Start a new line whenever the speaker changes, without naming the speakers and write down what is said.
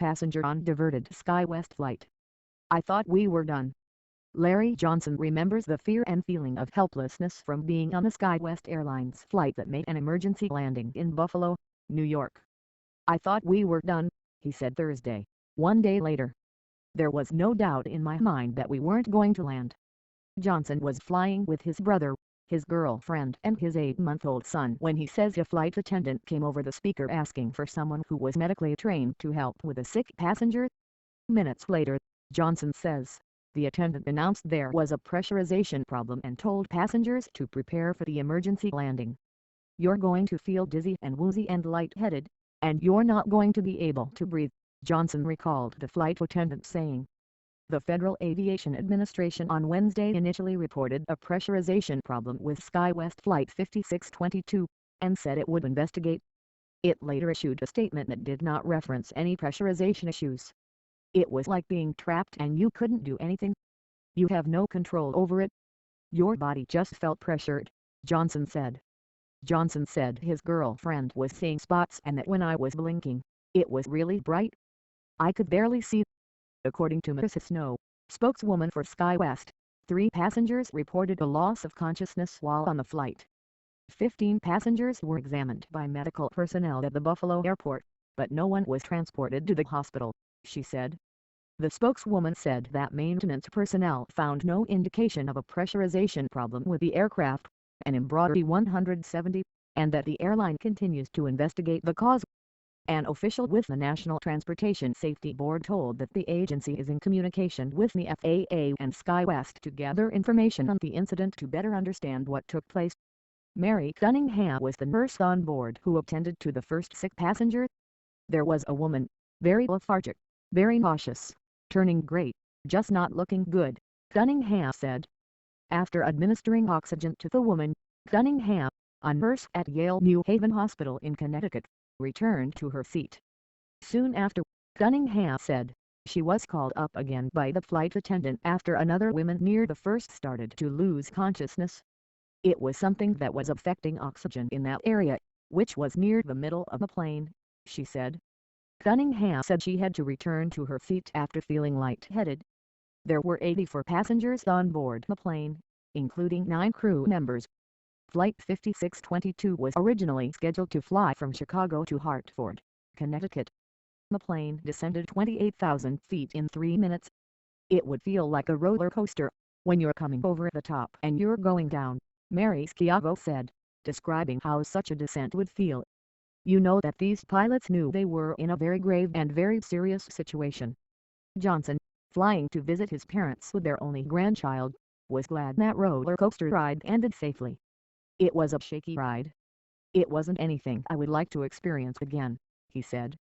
passenger on Diverted SkyWest Flight. I thought we were done. Larry Johnson remembers the fear and feeling of helplessness from being on the SkyWest Airlines flight that made an emergency landing in Buffalo, New York. I thought we were done, he said Thursday, one day later. There was no doubt in my mind that we weren't going to land. Johnson was flying with his brother, his girlfriend and his 8-month-old son when he says a flight attendant came over the speaker asking for someone who was medically trained to help with a sick passenger. Minutes later, Johnson says, the attendant announced there was a pressurization problem and told passengers to prepare for the emergency landing. You're going to feel dizzy and woozy and lightheaded, and you're not going to be able to breathe, Johnson recalled the flight attendant saying. The Federal Aviation Administration on Wednesday initially reported a pressurization problem with SkyWest Flight 5622, and said it would investigate. It later issued a statement that did not reference any pressurization issues. It was like being trapped and you couldn't do anything. You have no control over it. Your body just felt pressured, Johnson said. Johnson said his girlfriend was seeing spots and that when I was blinking, it was really bright. I could barely see. According to Mrs. Snow, spokeswoman for SkyWest, 3 passengers reported a loss of consciousness while on the flight. 15 passengers were examined by medical personnel at the Buffalo airport, but no one was transported to the hospital, she said. The spokeswoman said that maintenance personnel found no indication of a pressurization problem with the aircraft, an Embraer 170, and that the airline continues to investigate the cause. An official with the National Transportation Safety Board told that the agency is in communication with the FAA and SkyWest to gather information on the incident to better understand what took place. Mary Cunningham was the nurse on board who attended to the first sick passenger. There was a woman, very lethargic, very nauseous, turning gray, just not looking good, Cunningham said. After administering oxygen to the woman, Cunningham, a nurse at Yale New Haven Hospital in Connecticut, returned to her seat. Soon after, Cunningham said, she was called up again by the flight attendant after another woman near the first started to lose consciousness. It was something that was affecting oxygen in that area, which was near the middle of the plane, she said. Cunningham said she had to return to her seat after feeling lightheaded. There were 84 passengers on board the plane, including 9 crew members. Flight 5622 was originally scheduled to fly from Chicago to Hartford, Connecticut. The plane descended 28,000 feet in 3 minutes. It would feel like a roller coaster when you're coming over the top and you're going down, Mary Schiavo said, describing how such a descent would feel. You know that these pilots knew they were in a very grave and very serious situation. Johnson, flying to visit his parents with their only grandchild, was glad that roller coaster ride ended safely. It was a shaky ride. It wasn't anything I would like to experience again, he said.